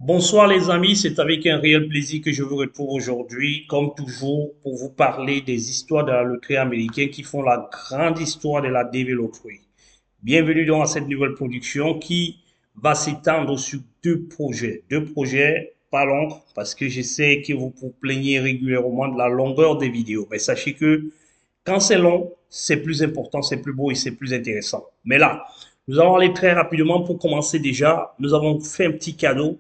Bonsoir les amis, c'est avec un réel plaisir que je vous retrouve aujourd'hui, comme toujours, pour vous parler des histoires de la loterie américaine qui font la grande histoire de la DV Lottery. Bienvenue dans cette nouvelle production qui va s'étendre sur deux projets pas longs, parce que je sais que vous vous plaignez régulièrement de la longueur des vidéos. Mais sachez que quand c'est long, c'est plus important, c'est plus beau et c'est plus intéressant. Mais là, nous allons aller très rapidement pour commencer déjà. Nous avons fait un petit cadeau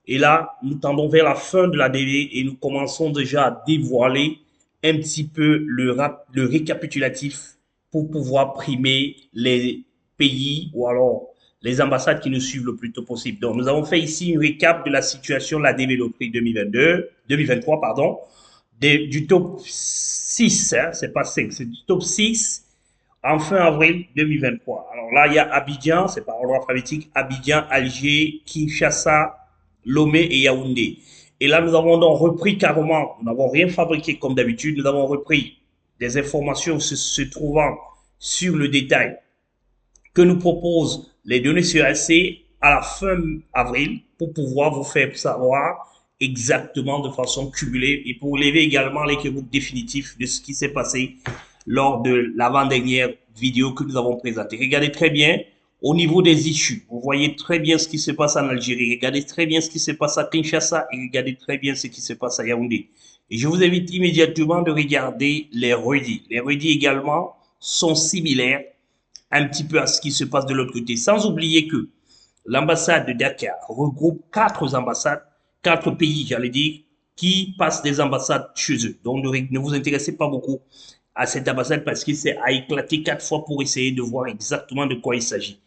et là, nous tendons vers la fin de la DV et nous commençons déjà à dévoiler un petit peu le récapitulatif pour pouvoir primer les pays ou alors les ambassades qui nous suivent le plus tôt possible. Donc, nous avons fait ici une récap de la situation de la DV Loterie 2023, pardon, du top 6, hein, c'est pas 5, c'est du top 6 en fin avril 2023. Alors là, il y a Abidjan, c'est par ordre alphabétique, Abidjan, Alger, Kinshasa, Lomé et Yaoundé. Et là, nous avons donc repris carrément, nous n'avons rien fabriqué comme d'habitude, nous avons repris des informations se trouvant sur le détail que nous proposent les données sur AC à la fin avril pour pouvoir vous faire savoir exactement de façon cumulée et pour lever également l'équilibre définitif de ce qui s'est passé lors de l'avant-dernière vidéo que nous avons présentée. Regardez très bien au niveau des issues. Vous voyez très bien ce qui se passe en Algérie. Regardez très bien ce qui se passe à Kinshasa et regardez très bien ce qui se passe à Yaoundé. Et je vous invite immédiatement de regarder les redis. Les redis également sont similaires un petit peu à ce qui se passe de l'autre côté. Sans oublier que l'ambassade de Dakar regroupe quatre ambassades, quatre pays, j'allais dire, qui passent des ambassades chez eux. Donc ne vous intéressez pas beaucoup à cette ambassade parce qu'il s'est éclaté quatre fois pour essayer de voir exactement de quoi il s'agit.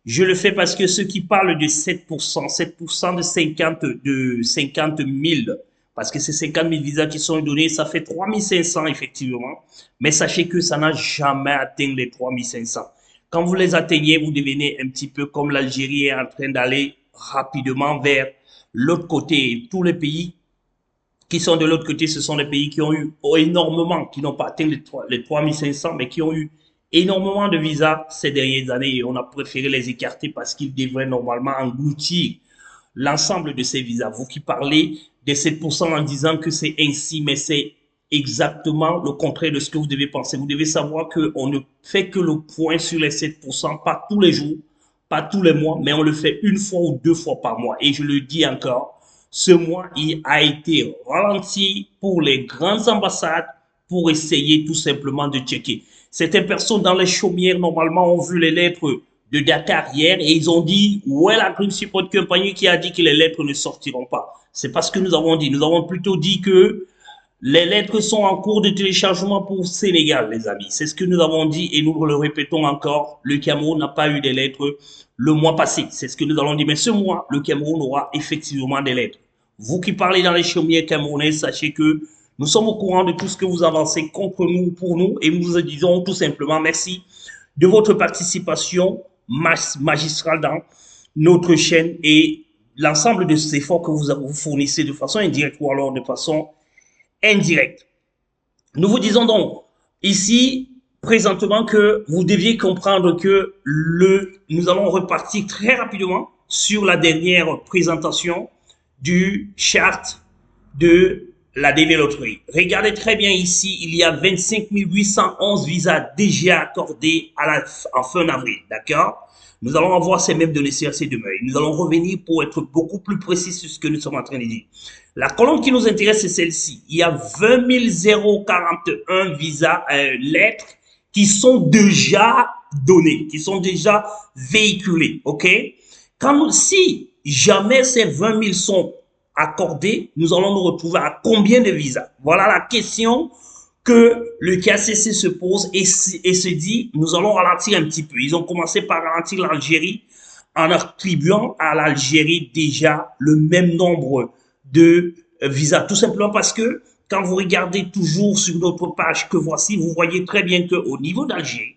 Je le fais parce que ceux qui parlent de 7%, 7% de 50 000, parce que c'est 50 000 visas qui sont donnés, ça fait 3500 effectivement. Mais sachez que ça n'a jamais atteint les 3500. Quand vous les atteignez, vous devenez un petit peu comme l'Algérie est en train d'aller rapidement vers l'autre côté. Tous les pays qui sont de l'autre côté, ce sont des pays qui ont eu énormément, qui n'ont pas atteint les 3500, mais qui ont eu énormément de visas ces dernières années et on a préféré les écarter parce qu'ils devraient normalement engloutir l'ensemble de ces visas. Vous qui parlez des 7% en disant que c'est ainsi, mais c'est exactement le contraire de ce que vous devez penser. Vous devez savoir qu'on ne fait que le point sur les 7%, pas tous les jours, pas tous les mois, mais on le fait une fois ou deux fois par mois. Et je le dis encore, ce mois, il a été ralenti pour les grandes ambassades pour essayer tout simplement de checker. Certaines personnes dans les chaumières, normalement, ont vu les lettres de Dakar hier et ils ont dit, où est la Green Support Company qui a dit que les lettres ne sortiront pas? C'est pas ce que nous avons dit. Nous avons plutôt dit que les lettres sont en cours de téléchargement pour Sénégal, les amis. C'est ce que nous avons dit et nous le répétons encore. Le Cameroun n'a pas eu des lettres le mois passé. C'est ce que nous allons dire. Mais ce mois, le Cameroun aura effectivement des lettres. Vous qui parlez dans les chaumières camerounais, sachez que nous sommes au courant de tout ce que vous avancez contre nous, pour nous, et nous vous disons tout simplement merci de votre participation magistrale dans notre chaîne et l'ensemble de ces efforts que vous fournissez de façon indirecte ou alors de façon indirecte. Nous vous disons donc ici présentement que vous deviez comprendre que nous allons repartir très rapidement sur la dernière présentation du chart de la DV Lottery. Regardez très bien ici, il y a 25 811 visas déjà accordés en fin d'avril, d'accord? Nous allons avoir ces mêmes données CRC demain. Nous allons revenir pour être beaucoup plus précis sur ce que nous sommes en train de dire. La colonne qui nous intéresse, c'est celle-ci. Il y a 20 041 visas, lettres qui sont déjà données, qui sont déjà véhiculées, ok? Si jamais ces 20 000 sont accordés, nous allons nous retrouver à combien de visas? Voilà la question que le KCC se pose et se dit, nous allons ralentir un petit peu. Ils ont commencé par ralentir l'Algérie en attribuant à l'Algérie déjà le même nombre de visas. Tout simplement parce que quand vous regardez toujours sur notre page que voici, vous voyez très bien qu'au niveau d'Algérie,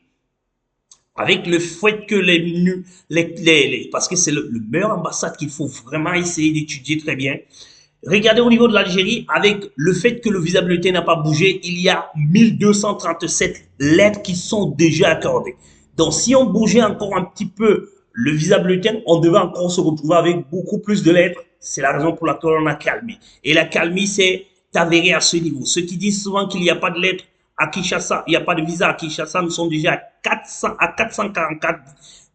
avec le fait que parce que c'est le meilleur ambassade qu'il faut vraiment essayer d'étudier très bien. Regardez au niveau de l'Algérie, avec le fait que le visa bulletin n'a pas bougé, il y a 1237 lettres qui sont déjà accordées. Donc, si on bougeait encore un petit peu le visa bulletin, on devait encore se retrouver avec beaucoup plus de lettres. C'est la raison pour laquelle on a calmé. Et la calmie s'est avérée à ce niveau. Ceux qui disent souvent qu'il n'y a pas de lettres à Kinshasa, il n'y a pas de visa à Kinshasa, nous sommes déjà à 444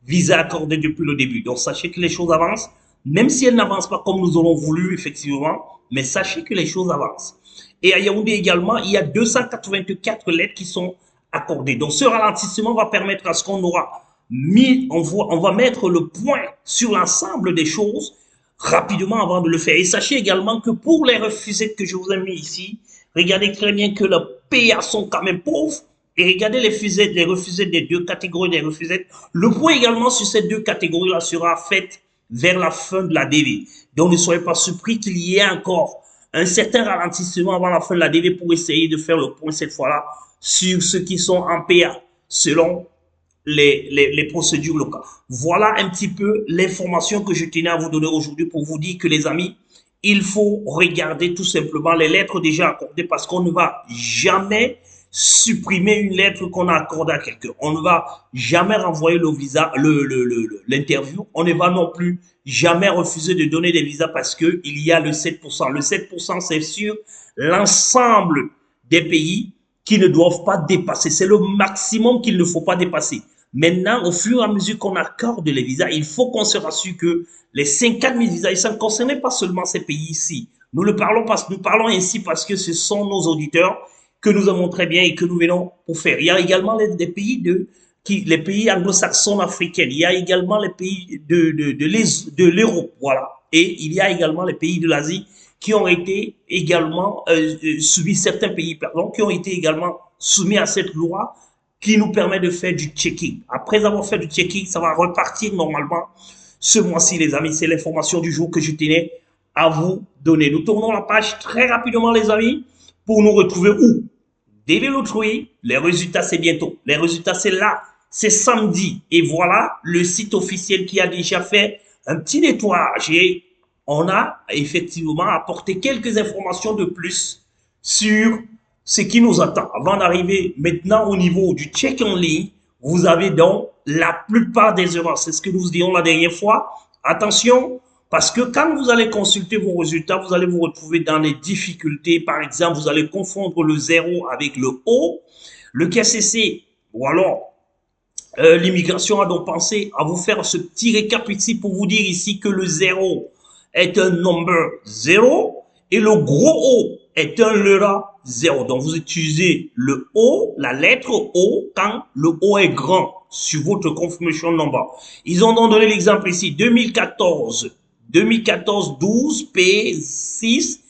visas accordés depuis le début. Donc sachez que les choses avancent, même si elles n'avancent pas comme nous aurons voulu, effectivement, mais sachez que les choses avancent. Et à Yaoundé également, il y a 284 lettres qui sont accordées. Donc ce ralentissement va permettre à ce qu'on aura mis, on va mettre le point sur l'ensemble des choses rapidement avant de le faire. Et sachez également que pour les refusettes que je vous ai mis ici, regardez très bien que les PA sont quand même pauvres. Et regardez les refusettes des deux catégories des refusettes. Le point également sur ces deux catégories-là sera fait vers la fin de la DV. Donc ne soyez pas surpris qu'il y ait encore un certain ralentissement avant la fin de la DV pour essayer de faire le point cette fois-là sur ceux qui sont en PA selon les procédures locales. Voilà un petit peu l'information que je tenais à vous donner aujourd'hui pour vous dire que les amis, il faut regarder tout simplement les lettres déjà accordées parce qu'on ne va jamais supprimer une lettre qu'on a accordée à quelqu'un. On ne va jamais renvoyer le visa, l'interview. On ne va non plus jamais refuser de donner des visas parce qu'il y a le 7%. Le 7%, c'est sur l'ensemble des pays qui ne doivent pas dépasser. C'est le maximum qu'il ne faut pas dépasser. Maintenant, au fur et à mesure qu'on accorde les visas, il faut qu'on se rassure que les 54 000 visas, ça ne concernait pas seulement ces pays ici. Nous parlons ainsi parce que ce sont nos auditeurs que nous aimons très bien et que nous venons pour faire. Il y a également les pays anglo-saxons africains. Il y a également les pays de l'Europe, voilà. Et il y a également les pays de l'Asie qui ont été également soumis, certains pays, pardon, qui ont été également soumis à cette loi qui nous permet de faire du checking. Après avoir fait du checking, ça va repartir normalement ce mois-ci, les amis. C'est l'information du jour que je tenais à vous donner. Nous tournons la page très rapidement, les amis, pour nous retrouver où? DV Lottery, les résultats, c'est bientôt. Les résultats, c'est là. C'est samedi. Et voilà le site officiel qui a déjà fait un petit nettoyage. Et on a effectivement apporté quelques informations de plus sur ce qui nous attend. Avant d'arriver maintenant au niveau du check en ligne, vous avez donc la plupart des erreurs. C'est ce que nous vous disions la dernière fois. Attention, parce que quand vous allez consulter vos résultats, vous allez vous retrouver dans les difficultés. Par exemple, vous allez confondre le 0 avec le O. Le KCC, ou alors l'immigration a donc pensé à vous faire ce petit récap ici pour vous dire ici que le 0 est un number 0 et le gros O est un lera 0. Donc, vous utilisez le O, la lettre O, quand le O est grand sur votre confirmation number. Ils ont donc donné l'exemple ici, 2014, 12, P, 6,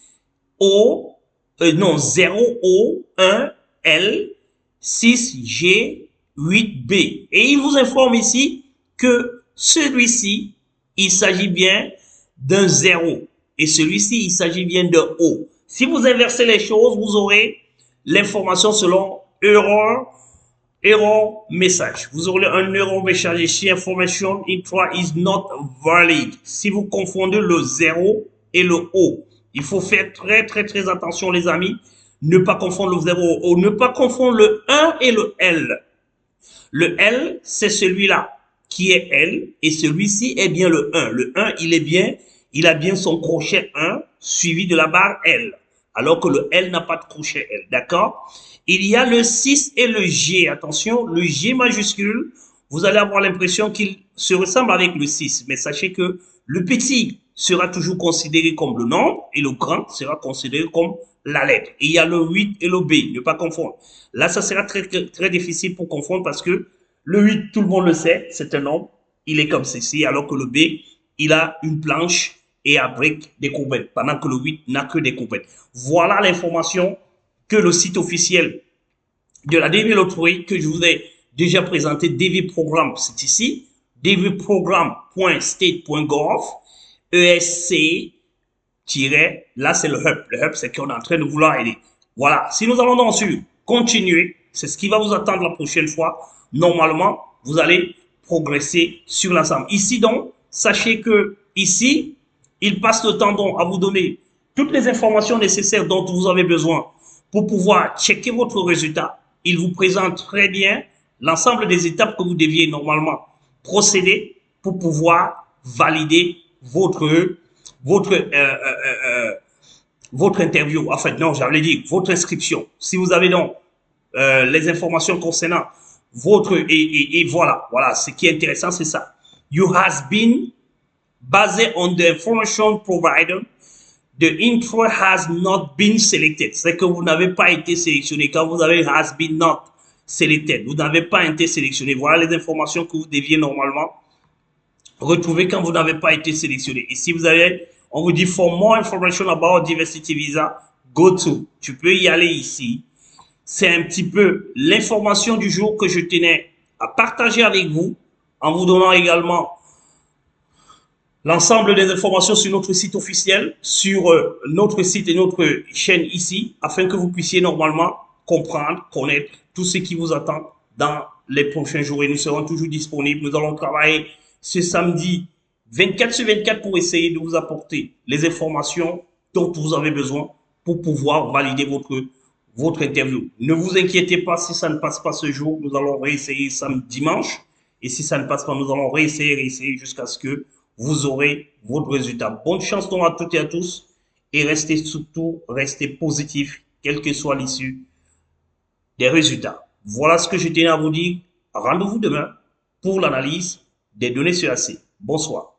O, 0, O, 1, L, 6, G, 8, B. Et il vous informe ici que celui-ci, il s'agit bien d'un 0. Et celui-ci, il s'agit bien d'un O. Si vous inversez les choses, vous aurez l'information selon error message. Vous aurez un error message ici, information intra is not valid. Si vous confondez le 0 et le O, il faut faire très attention les amis. Ne pas confondre le 0 O, ne pas confondre le 1 et le L. Le L, c'est celui-là qui est L et celui-ci est bien le 1. Le 1, il a bien son crochet 1 suivi de la barre L. Alors que le L n'a pas de crochet L, d'accord? Il y a le 6 et le G. Attention, le G majuscule, vous allez avoir l'impression qu'il se ressemble avec le 6. Mais sachez que le petit sera toujours considéré comme le nombre et le grand sera considéré comme la lettre. Et il y a le 8 et le B, ne pas confondre. Là, ça sera très difficile pour confondre parce que le 8, tout le monde le sait, c'est un nombre. Il est comme ceci, alors que le B, il a une planche et abrite des courbettes, pendant que le 8 n'a que des courbettes. Voilà l'information que le site officiel de la DV Lottery que je vous ai déjà présenté, DV Programme, c'est ici, dvprogramme.state.gov, ESC, là c'est le hub. Le hub, c'est qu'on est en train de vouloir aider. Voilà, si nous allons ensuite continuer, c'est ce qui va vous attendre la prochaine fois. Normalement, vous allez progresser sur l'ensemble. Ici donc, sachez que ici, il passe le temps donc à vous donner toutes les informations nécessaires dont vous avez besoin pour pouvoir checker votre résultat. Il vous présente très bien l'ensemble des étapes que vous deviez normalement procéder pour pouvoir valider votre, votre interview. En fait, non, j'allais dire votre inscription. Si vous avez donc les informations concernant votre et voilà, ce qui est intéressant, c'est ça. You has been based on the information provided. The intro has not been selected. C'est que vous n'avez pas été sélectionné. Quand vous avez has been not selected, vous n'avez pas été sélectionné. Voilà les informations que vous deviez normalement retrouver quand vous n'avez pas été sélectionné. Et si vous avez, on vous dit for more information about diversity visa, go to. Tu peux y aller ici. C'est un petit peu l'information du jour que je tenais à partager avec vous, en vous donnant également l'ensemble des informations sur notre site officiel, sur notre site et notre chaîne ici, afin que vous puissiez normalement comprendre, connaître tout ce qui vous attend dans les prochains jours. Et nous serons toujours disponibles. Nous allons travailler ce samedi 24/24 pour essayer de vous apporter les informations dont vous avez besoin pour pouvoir valider votre interview. Ne vous inquiétez pas si ça ne passe pas ce jour. Nous allons réessayer dimanche. Et si ça ne passe pas, nous allons réessayer jusqu'à ce que vous aurez votre résultat. Bonne chance donc à toutes et à tous et restez positif, quelle que soit l'issue des résultats. Voilà ce que je tenais à vous dire. Rendez-vous demain pour l'analyse des données sur AC. Bonsoir.